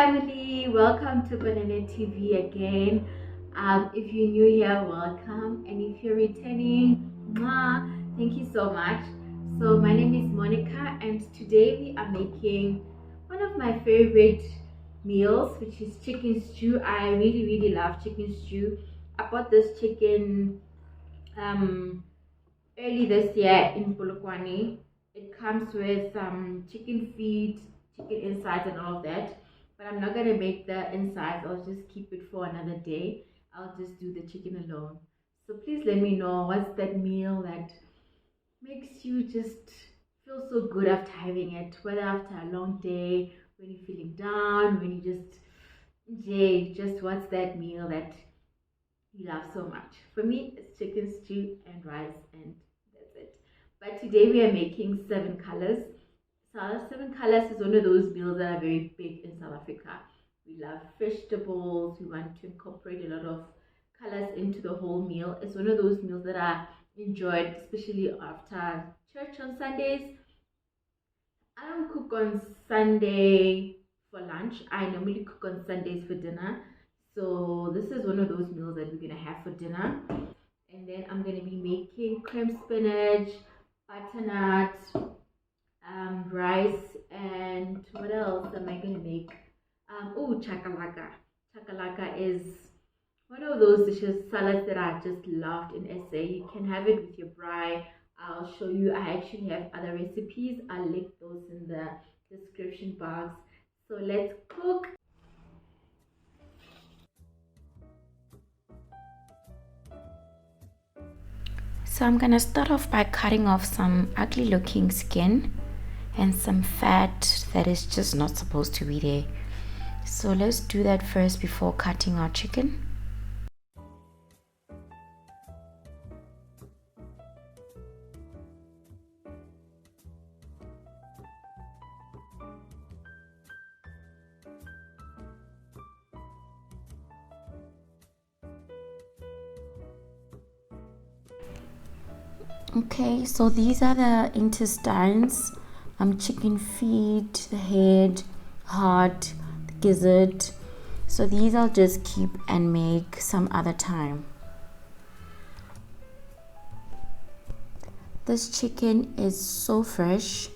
family, welcome to PananaTV again. If you're new here, welcome, and if you're returning, thank you so much. So my name is Monica, and today we are making one of my favorite meals, which is chicken stew. I really love chicken stew. I bought this chicken early this year in Polokwane. It comes with chicken feet, chicken insides, and all of that. But I'm not gonna make the insides. I'll just keep it for another day. I'll just do the chicken alone. So please let me know what's that meal that makes you just feel so good after having it, whether after a long day, when you're feeling down, when you just what's that meal that you love so much. For me, it's chicken stew and rice, and that's it. But today we are making seven colors. So seven colors is one of those meals that are very big in South Africa. We love vegetables. We want to incorporate a lot of colors into the whole meal. It's one of those meals that are enjoyed, especially after church on Sundays. I don't cook on Sunday for lunch. I normally cook on Sundays for dinner. So this is one of those meals that we're gonna have for dinner. And then I'm gonna be making cream spinach, butternut, rice, and what else am I gonna make? Chakalaka. Chakalaka is one of those dishes, salads that I just loved in SA. You can have it with your braai. I'll show you. I actually have other recipes. I'll link those in the description box. So let's cook. So I'm gonna start off by cutting off some ugly looking skin and some fat that is just not supposed to be there. So let's do that first before cutting our chicken. Okay, so these are the intestines, chicken feet, the head, heart, the gizzard. So these I'll just keep and make some other time. This chicken is so fresh.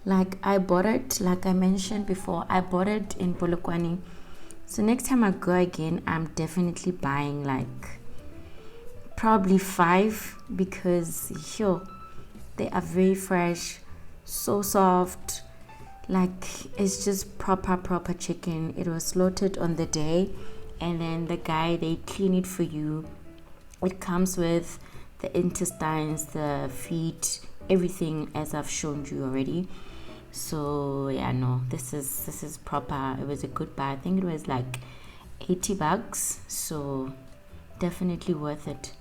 Like I bought it, like I mentioned before, I bought it in Polokwane. So next time I go again, I'm definitely buying like probably 5 because they are very fresh, so soft. Like it's just proper chicken. It was slaughtered on the day, and then they clean it for you. It comes with the intestines, the feet, everything as I've shown you already. So yeah, no, this is proper. It was a good buy. I think it was like $80, so definitely worth it.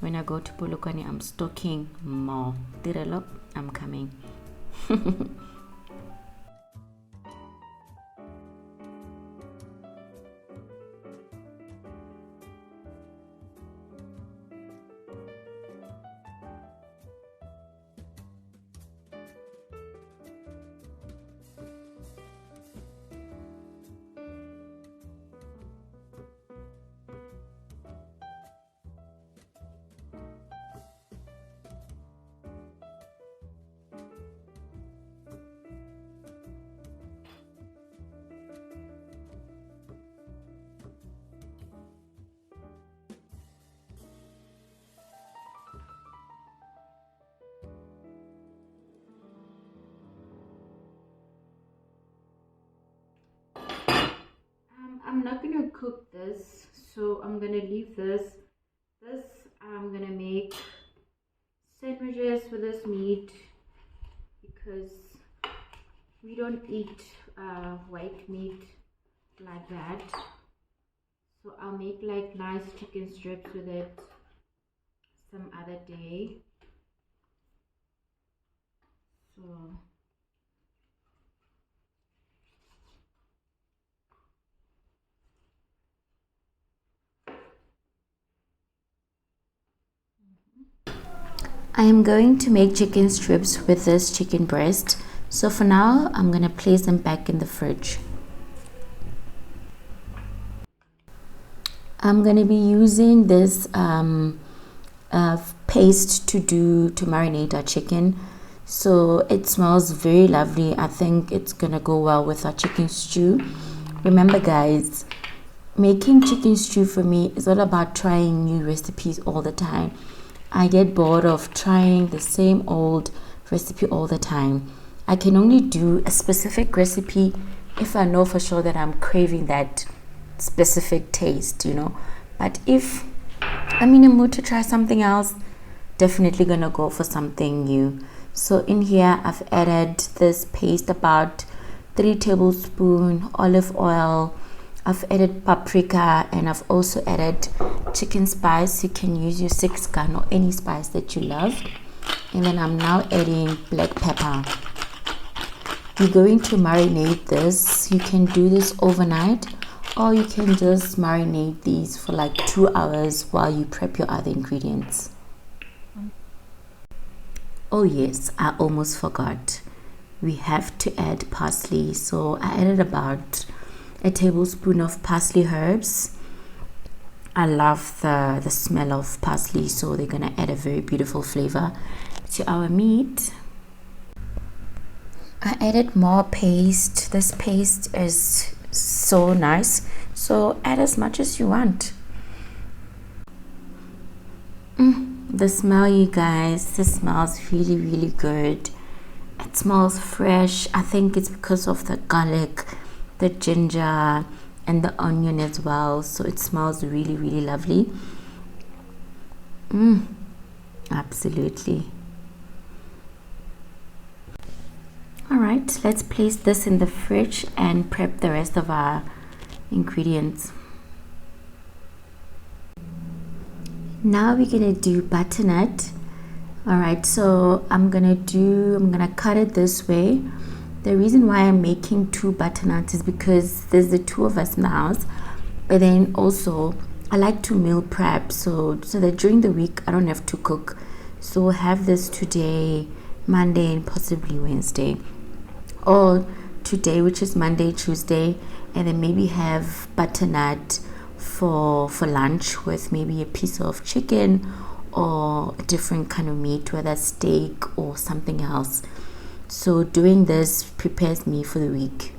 When I go to Polokwane, I'm stocking more. Tirelo, I'm coming. I'm not gonna cook this, so I'm gonna leave this. I'm gonna make sandwiches with this meat because we don't eat white meat like that. So I'll make like nice chicken strips with it some other day. So I am going to make chicken strips with this chicken breast. So for now, I'm going to place them back in the fridge. I'm gonna be using this paste to marinate our chicken. So it smells very lovely. I think it's gonna go well with our chicken stew. Remember guys, making chicken stew for me is all about trying new recipes all the time. I get bored of trying the same old recipe all the time. I can only do a specific recipe if I know for sure that I'm craving that specific taste, you know. But if I'm in a mood to try something else, definitely gonna go for something new. So in here I've added this paste, about 3 tablespoons olive oil. I've added paprika, and I've also added chicken spice. You can use your 6-gun or any spice that you love. And then I'm now adding black pepper. You're going to marinate this. You can do this overnight, or you can just marinate these for like 2 hours while you prep your other ingredients. Oh yes, I almost forgot. We have to add parsley. So I added about a tablespoon of parsley herbs. I love the smell of parsley, so they're gonna add a very beautiful flavor to our meat. I added more paste. This paste is so nice, so add as much as you want. The smell, you guys, this smells really good. It smells fresh. I think it's because of the garlic, the ginger, and the onion as well, so it smells really lovely. Absolutely. All right, let's place this in the fridge and prep the rest of our ingredients. Now we're gonna do butternut. All right, so I'm gonna cut it this way. The reason why I'm making 2 butternuts is because there's the 2 of us in the house, but then also I like to meal prep so that during the week I don't have to cook. So we'll have this today, Monday, and possibly Wednesday, or today, which is Monday, Tuesday, and then maybe have butternut for lunch with maybe a piece of chicken or a different kind of meat, whether steak or something else. So doing this prepares me for the week.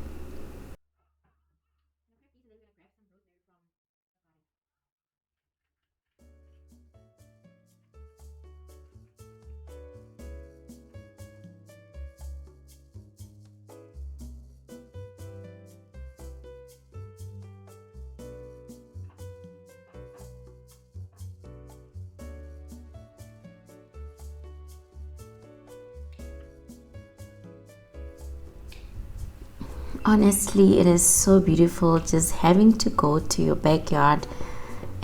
Honestly, it is so beautiful just having to go to your backyard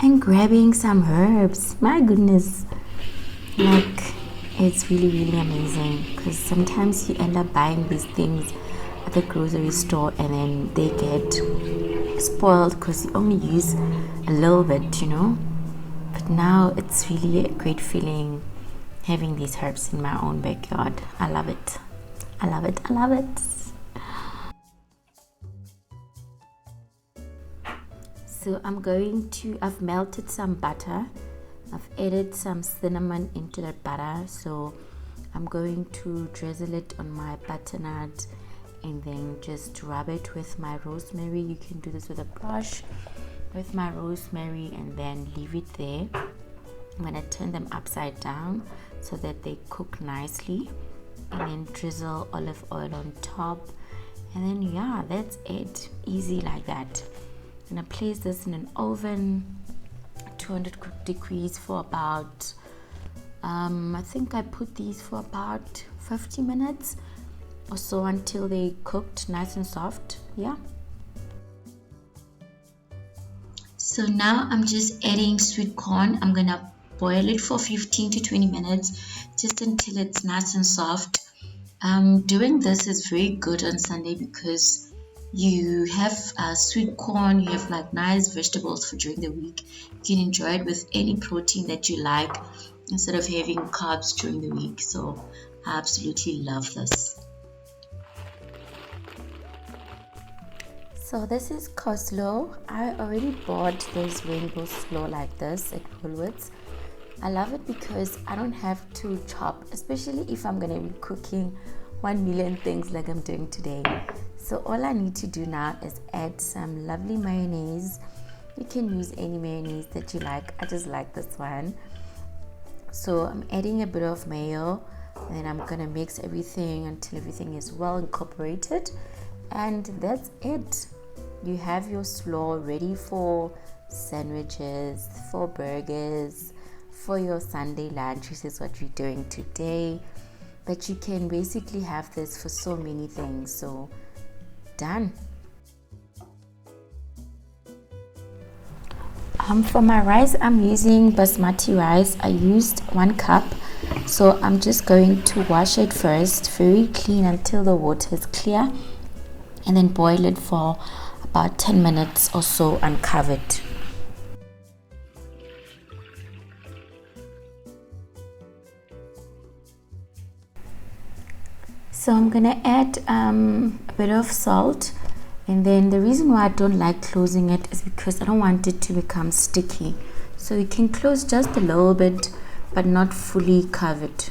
and grabbing some herbs. My goodness, like, it's really amazing, because sometimes you end up buying these things at the grocery store and then they get spoiled because you only use a little bit, you know. But now it's really a great feeling having these herbs in my own backyard. I love it. I love it. So I've melted some butter. I've added some cinnamon into that butter. So I'm going to drizzle it on my butternut and then just rub it with my rosemary. You can do this with a brush, with my rosemary, and then leave it there. I'm gonna turn them upside down so that they cook nicely, and then drizzle olive oil on top, and then yeah, that's it. Easy like that. I'm gonna place this in an oven, 200 degrees, for about I think I put these for about 50 minutes or so until they cooked nice and soft. Yeah. So now I'm just adding sweet corn. I'm gonna boil it for 15 to 20 minutes just until it's nice and soft. Doing this is very good on Sunday because you have sweet corn, you have like nice vegetables for during the week. You can enjoy it with any protein that you like instead of having carbs during the week. So I absolutely love this. So this is coleslaw. I already bought this rainbow slaw like this at Woolworths. I love it because I don't have to chop, especially if I'm gonna be cooking 1 million things like I'm doing today. So all I need to do now is add some lovely mayonnaise. You can use any mayonnaise that you like. I just like this one. So I'm adding a bit of mayo, and then I'm gonna mix everything until everything is well incorporated, and that's it. You have your slaw ready for sandwiches, for burgers, for your Sunday lunch. This is what we're doing today, but you can basically have this for so many things. So done. For my rice, I'm using basmati rice. I used 1 cup, so I'm just going to wash it first, very clean until the water is clear, and then boil it for about 10 minutes or so uncovered. So I'm gonna add a bit of salt. And then the reason why I don't like closing it is because I don't want it to become sticky. So you can close just a little bit, but not fully covered.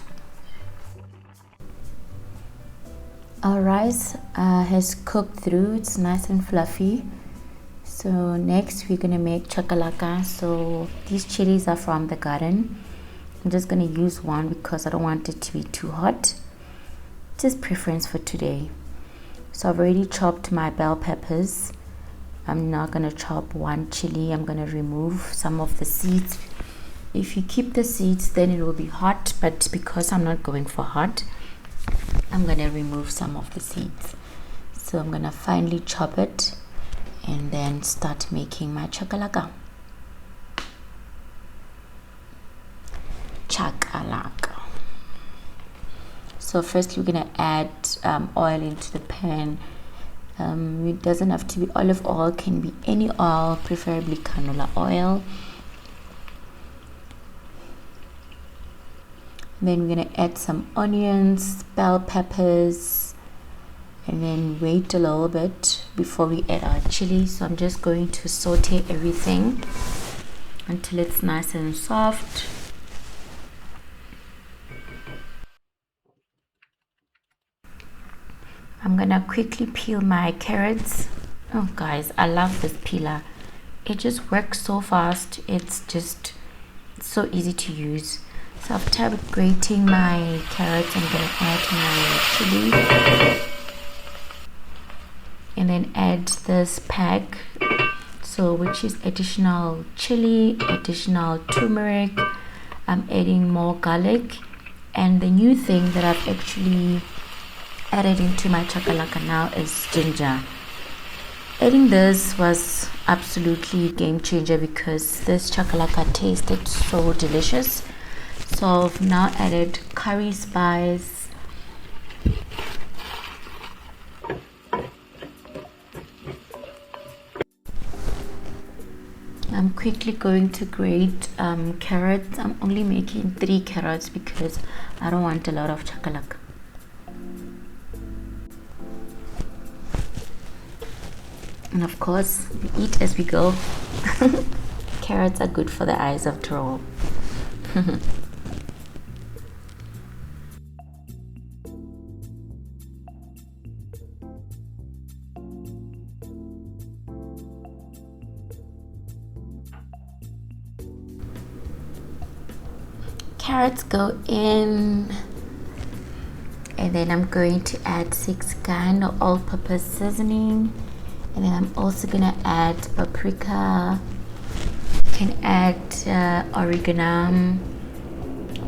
Our rice has cooked through. It's nice and fluffy. So next we're gonna make chakalaka. So these chilies are from the garden. I'm just gonna use 1 because I don't want it to be too hot. Just preference for today. So I've already chopped my bell peppers. I'm not gonna chop 1 chili. I'm gonna remove some of the seeds. If you keep the seeds, then it will be hot, but because I'm not going for hot, I'm gonna remove some of the seeds. So I'm gonna finely chop it and then start making my chakalaka. Chakalaka. So first we're gonna add oil into the pan. It doesn't have to be olive oil, can be any oil, preferably canola oil. Then we're gonna add some onions, bell peppers, and then wait a little bit before we add our chili. So I'm just going to saute everything until it's nice and soft. I'm gonna quickly peel my carrots. Oh guys, I love this peeler. It just works so fast. It's just so easy to use. So after grating my carrots, I'm gonna add my chili and then add this pack, so which is additional chili, additional turmeric. I'm adding more garlic, and the new thing that I've actually added into my chakalaka now is ginger. Adding this was absolutely game changer because this chakalaka tasted so delicious. So I've now added curry spice, I'm quickly going to grate carrots. I'm only making 3 carrots because I don't want a lot of chakalaka. And of course, we eat as we go. Carrots are good for the eyes after all. Carrots go in, and then I'm going to add 6 kind of all-purpose seasoning, and then I'm also gonna add paprika. You can add oregano,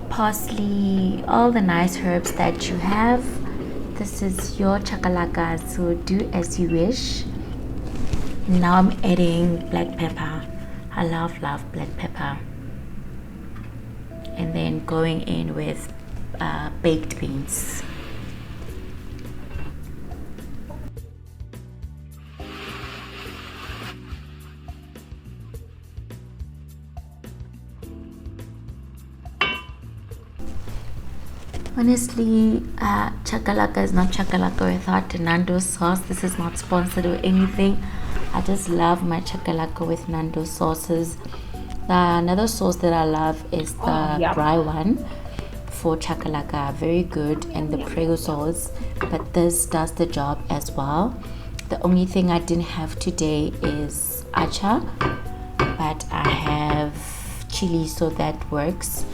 parsley, all the nice herbs that you have. This is your chakalaka, so do as you wish. Now I'm adding black pepper. I love black pepper. And then going in with baked beans. Honestly, chakalaka is not chakalaka without the Nando sauce. This is not sponsored or anything. I just love my chakalaka with Nando sauces. Another sauce that I love is the dry one for chakalaka, very good, and the prego sauce, but this does the job as well. The only thing I didn't have today is acha, but I have chili, so that works.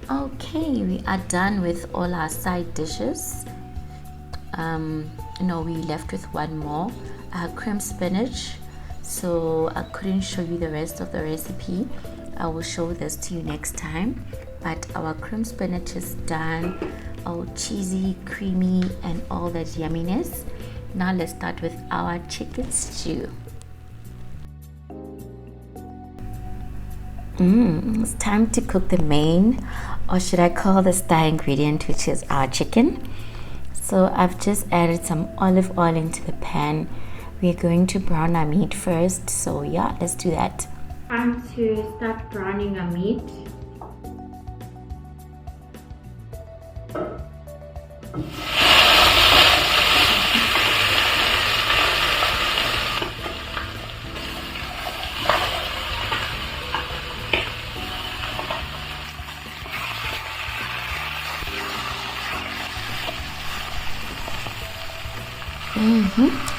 Okay, we are done with all our side dishes. No, we left with one more, cream spinach. So I couldn't show you the rest of the recipe. I will show this to you next time. But our cream spinach is done, all cheesy, creamy, and all that yumminess. Now let's start with our chicken stew. It's time to cook the main, or should I call the star ingredient, which is our chicken. So I've just added some olive oil into the pan. We're going to brown our meat first, so yeah, let's do that. Time to start browning our meat.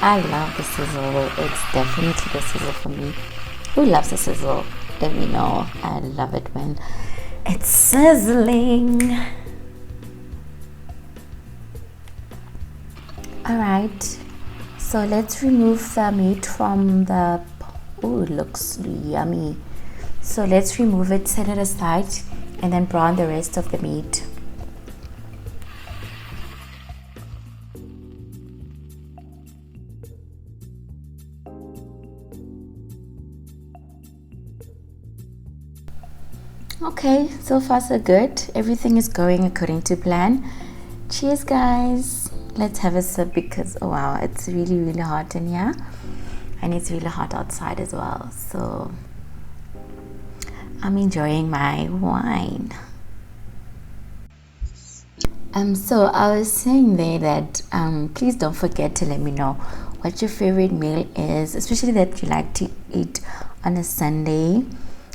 I love the sizzle. It's definitely the sizzle for me. Who loves the sizzle? Let me know. I love it when it's sizzling. Alright, so let's remove the meat from the... Oh, it looks yummy. So let's remove it, set it aside, and then brown the rest of the meat. Okay, so far so good. Everything is going according to plan. Cheers, guys. Let's have a sip because, oh wow, it's really hot in here. And it's really hot outside as well. So I'm enjoying my wine. So I was saying there that please don't forget to let me know what your favorite meal is, especially that you like to eat on a Sunday.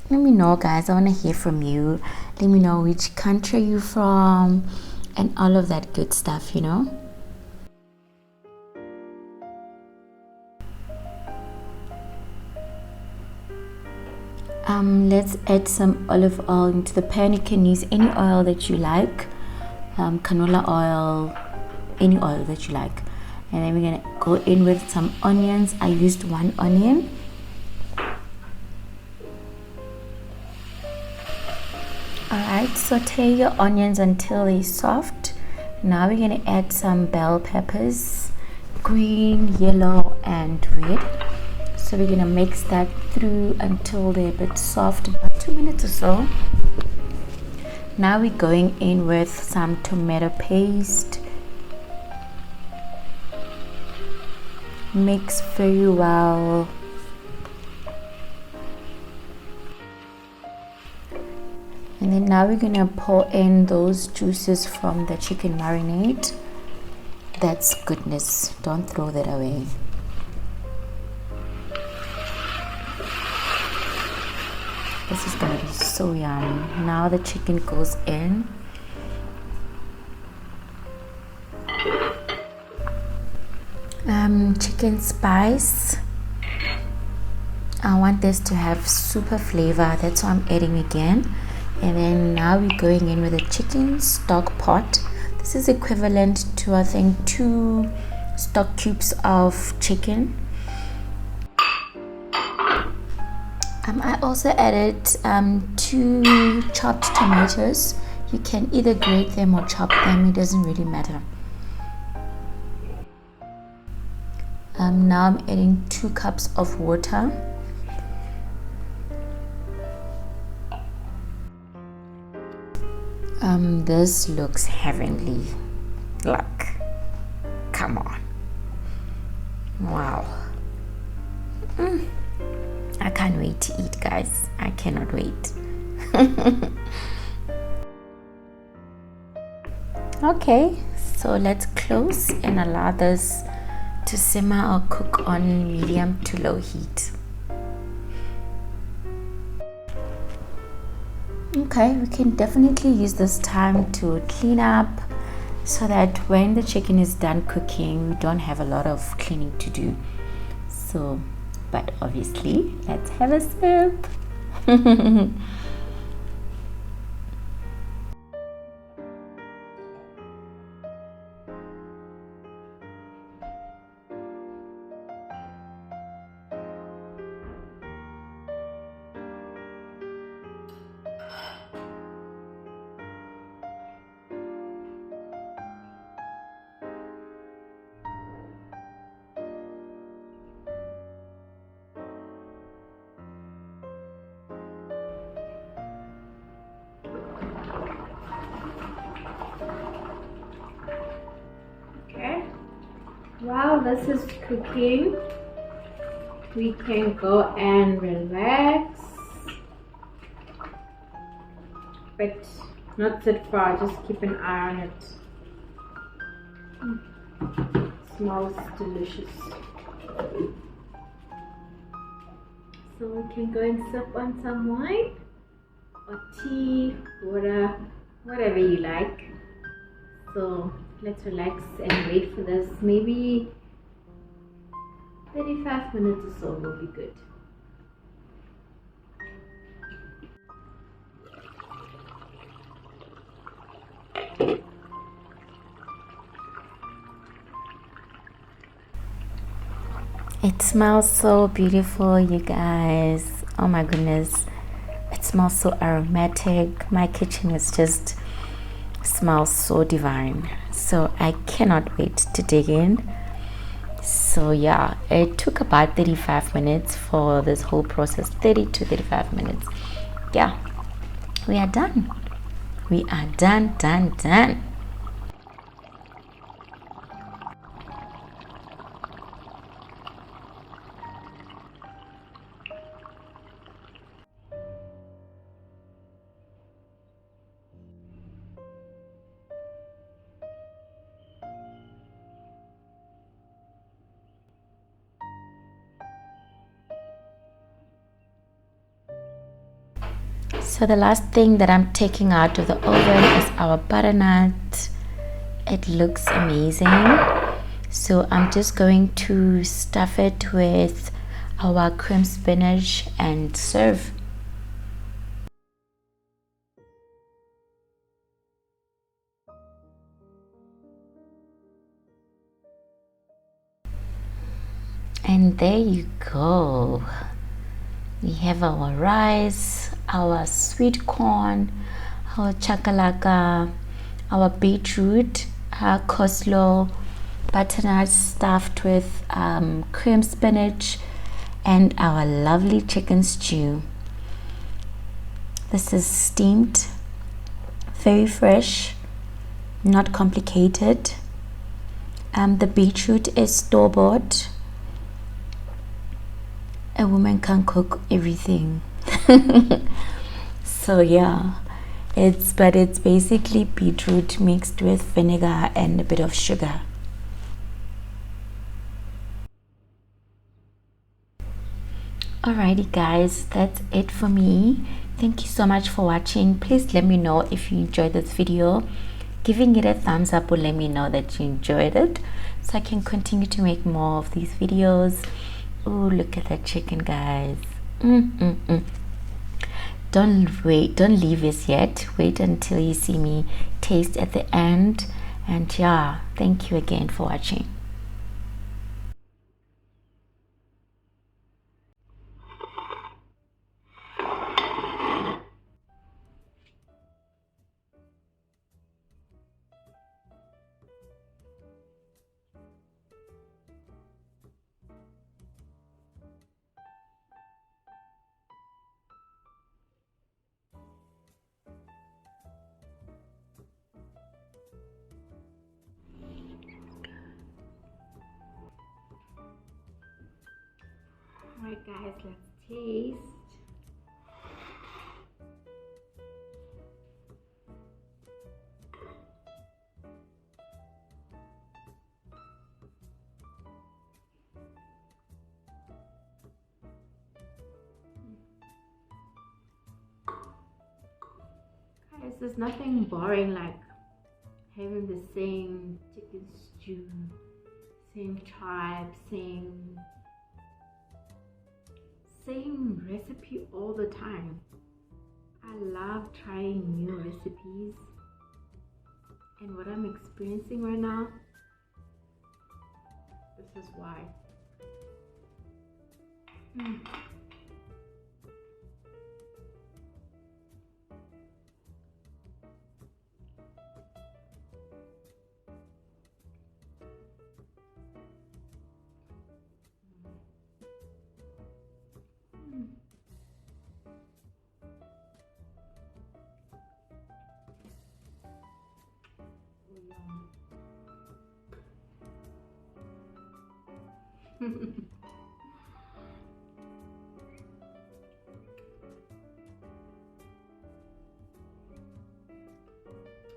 Let me know, guys. I want to hear from you. Let me know which country you're from and all of that good stuff, you know. Let's add some olive oil into the pan. You can use any oil that you like, canola oil, any oil that you like. And then we're gonna go in with some onions. I used 1 onion. Alright, saute your onions until they're soft. Now we're gonna add some bell peppers, green, yellow, and red. So we're gonna mix that through until they're a bit soft, about 2 minutes or so. Now we're going in with some tomato paste. Mix very well. And then now we're gonna pour in those juices from the chicken marinade. That's goodness, don't throw that away. This is gonna be so yummy. Now the chicken goes in. Chicken spice. I want this to have super flavor, that's why I'm adding again. And then now we're going in with a chicken stock pot. This is equivalent to, I think, 2 stock cubes of chicken. I also added 2 chopped tomatoes. You can either grate them or chop them, it doesn't really matter. Now I'm adding 2 cups of water. This looks heavenly. Look, come on. Wow. I can't wait to eat, guys. I cannot wait. Okay, so let's close and allow this to simmer or cook on medium to low heat. Okay, we can definitely use this time to clean up so that when the chicken is done cooking, we don't have a lot of cleaning to do. So, but obviously, let's have a sip. While this is cooking, we can go and relax, but not sit far, just keep an eye on it. Smells delicious. So we can go and sip on some wine or tea, water, whatever you like. So let's relax and wait for this. Maybe 35 minutes or so will be good. It smells so beautiful, you guys. Oh my goodness, it smells so aromatic. My kitchen is just smells so divine, so I cannot wait to dig in. So yeah, it took about 35 minutes for this whole process. 30 to 35 minutes. Yeah, we are done. We are done. So the last thing that I'm taking out of the oven is our butternut. It looks amazing. So I'm just going to stuff it with our cream spinach and serve. And there you go. We have our rice, our sweet corn, our chakalaka, our beetroot, our coleslaw, butternut stuffed with cream spinach, and our lovely chicken stew. This is steamed, very fresh, not complicated. The beetroot is store-bought. A woman can cook everything. So yeah, it's basically beetroot mixed with vinegar and a bit of sugar. Alrighty guys, that's it for me. Thank you so much for watching. Please let me know if you enjoyed this video. Giving it a thumbs up will let me know that you enjoyed it, so I can continue to make more of these videos. Oh, look at that chicken, guys. Don't leave us yet. Wait until you see me taste at the end. And yeah, thank you again for watching. Alright guys, let's taste. there's nothing boring like having the same chicken stew, same tribe, same recipe all the time. I love trying new recipes, and what I'm experiencing right now, this is why.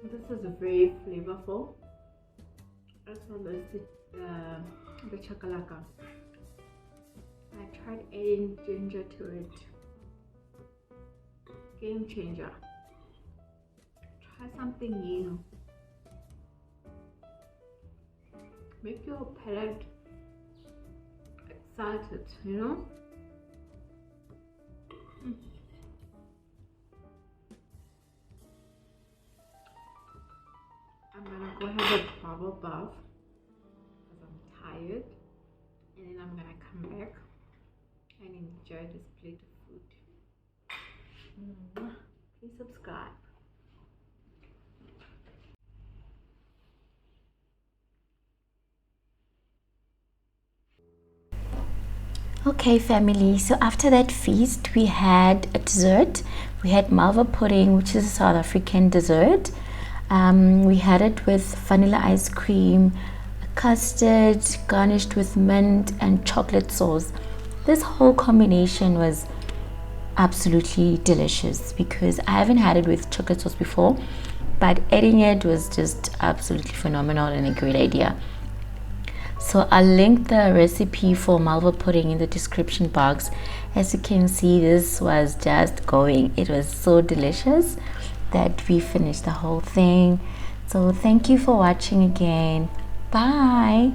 This is very flavorful, as well as the chakalaka. I tried adding ginger to it. Game changer. Try something new. Make your palate excited, you know? I'm gonna go have a bubble bath because I'm tired, and then I'm gonna come back and enjoy this plate of food. Please subscribe. Okay, family, so after that feast we had a dessert. We had malva pudding, which is a South African dessert. We had it with vanilla ice cream, custard garnished with mint and chocolate sauce. This whole combination was absolutely delicious because I haven't had it with chocolate sauce before, but adding it was just absolutely phenomenal and a great idea. So I'll link the recipe for malva pudding in the description box. As you can see, this was just going. It was so delicious that we finished the whole thing. So thank you for watching again. Bye.